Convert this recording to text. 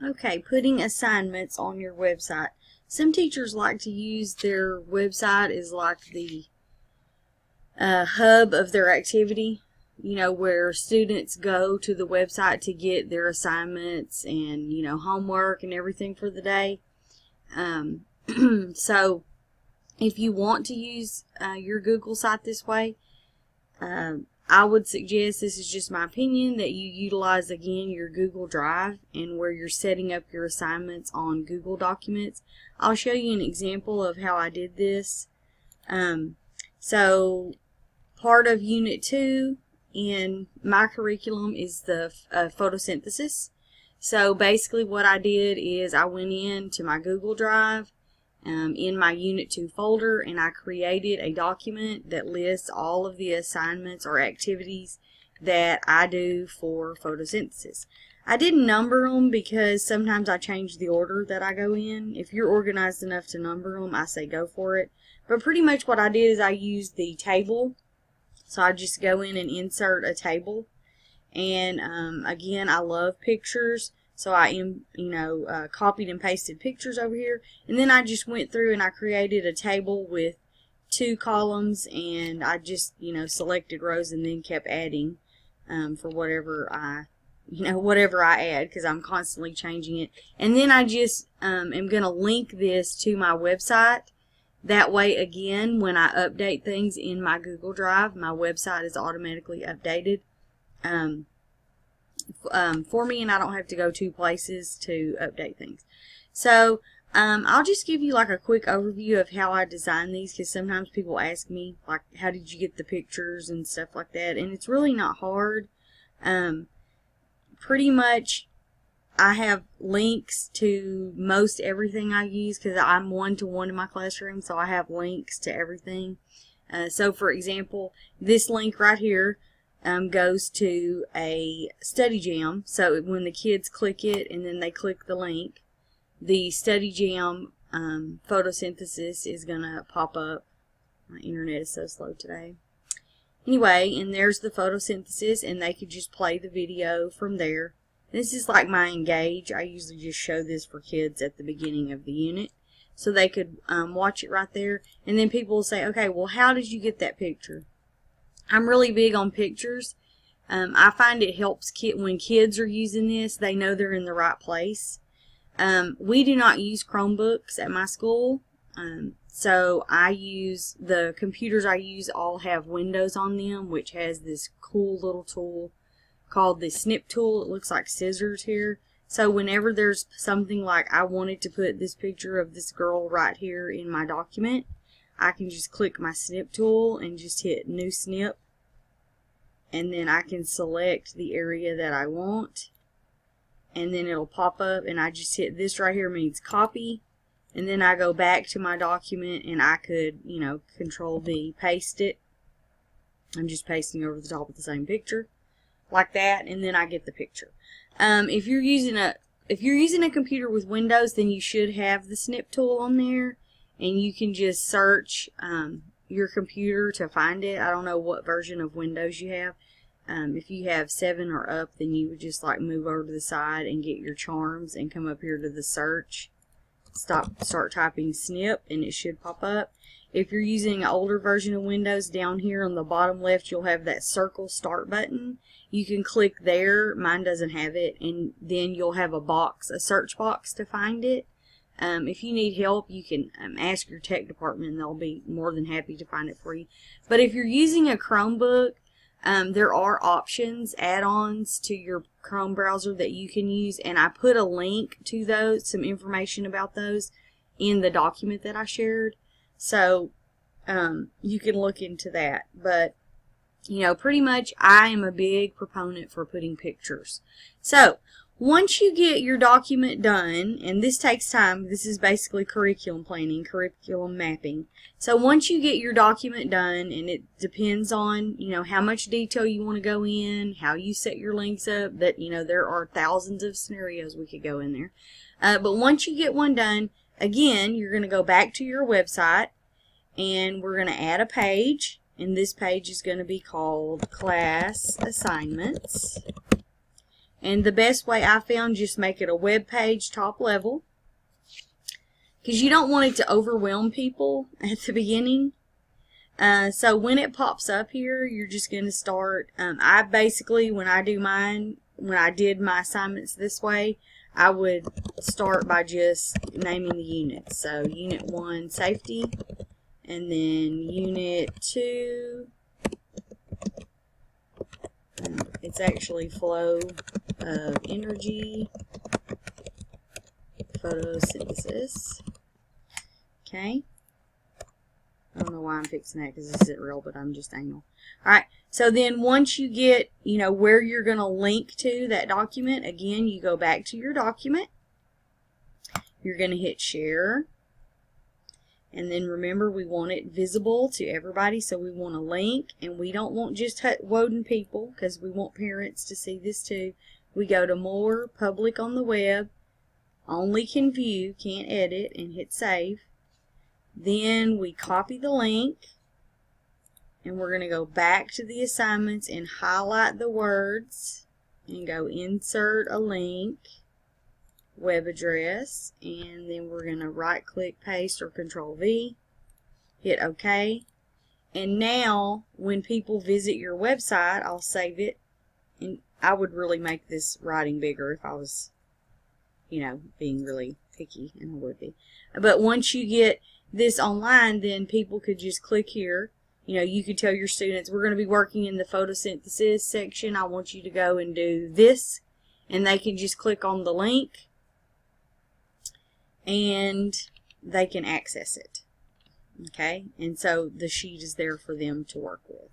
Okay, putting assignments on your website. Some teachers like to use their website as like the hub of their activity, you know, where students go to the website to get their assignments and, you know, homework and everything for the day. So if you want to use your Google site this way, I would suggest, this is just my opinion, that you utilize again your Google Drive and where you're setting up your assignments on Google Documents. I'll show you an example of how I did this. So part of Unit 2 in my curriculum is the photosynthesis. So basically what I did is I went into my Google Drive in my Unit 2 folder, and I created a document that lists all of the assignments or activities that I do for photosynthesis. I didn't number them because sometimes I change the order that I go in. If you're organized enough to number them, I say go for it. But pretty much what I did is I used the table. So I just go in and insert a table. And again, I love pictures. So I copied and pasted pictures over here, and then I just went through and I created a table with 2 columns, and I just, selected rows and then kept adding for whatever I add, because I'm constantly changing it. And then I just am going to link this to my website. That way, again, when I update things in my Google Drive, my website is automatically updated for me, and I don't have to go 2 places to update things. So I'll just give you like a quick overview of how I design these, because sometimes people ask me like, how did you get the pictures and stuff like that, and it's really not hard. Pretty much I have links to most everything I use, because I'm one-to-one in my classroom, so I have links to everything. So for example, this link right here goes to a study jam. So when the kids click it and then they click the link, the study jam photosynthesis is going to pop up. My internet is so slow today. Anyway, and there's the photosynthesis, and they could just play the video from there. This is like my Engage. I usually just show this for kids at the beginning of the unit, so they could watch it right there. And then people will say, okay, well, how did you get that picture? I'm really big on pictures. I find it helps when kids are using this, they know they're in the right place. We do not use Chromebooks at my school, so I use, the computers I use all have Windows on them, which has this cool little tool called the snip tool. It looks like scissors here. So whenever there's something like I wanted to put this picture of this girl right here in my document, I can just click my snip tool and just hit new snip, and then I can select the area that I want, and then it'll pop up, and I just hit this right here means copy, and then I go back to my document, and I could, Control V, paste it. I'm just pasting over the top of the same picture like that, and then I get the picture. If you're using a computer with Windows, then you should have the snip tool on there, and you can just search your computer to find it. I don't know what version of Windows you have. If you have 7 or up, then you would just like move over to the side and get your charms and come up here to the search. Start typing snip, and it should pop up. If you're using an older version of Windows, down here on the bottom left, you'll have that circle start button. You can click there. Mine doesn't have it, and then you'll have a search box to find it. If you need help, you can ask your tech department, and they'll be more than happy to find it for you. But if you're using a Chromebook, there are options, add-ons to your Chrome browser that you can use, and I put a link to those, some information about those, in the document that I shared. So you can look into that. But, pretty much I am a big proponent for putting pictures. So once you get your document done, and this takes time, this is basically curriculum planning, curriculum mapping. So once you get your document done, and it depends on, how much detail you want to go in, how you set your links up, that, there are thousands of scenarios we could go in there. But once you get one done, again, you're going to go back to your website, and we're going to add a page, and this page is going to be called Class Assignments. And the best way I found, just make it a web page top level, because you don't want it to overwhelm people at the beginning. So when it pops up here, you're just going to start. I basically, when I did my assignments this way, I would start by just naming the units. So Unit 1, Safety, and then Unit 2, it's actually Flow of Energy, Photosynthesis. Okay. I don't know why I'm fixing that because this isn't real, but I'm just anal. Alright, so then once you get, where you're going to link to that document, again, you go back to your document. You're going to hit share. And then remember, we want it visible to everybody, so we want a link. And we don't want just Woden people, because we want parents to see this too. We go to More, Public on the Web, Only Can View, Can't Edit, and hit Save. Then we copy the link, and we're going to go back to the assignments and highlight the words and go Insert a Link, Web Address, and then we're going to right click, paste, or Control V, hit OK. And now when people visit your website, I'll save it, and I would really make this writing bigger if I was, being really picky, and I would be. But once you get this online, then people could just click here. You could tell your students, we're going to be working in the photosynthesis section. I want you to go and do this. And they can just click on the link and they can access it. Okay? And so the sheet is there for them to work with.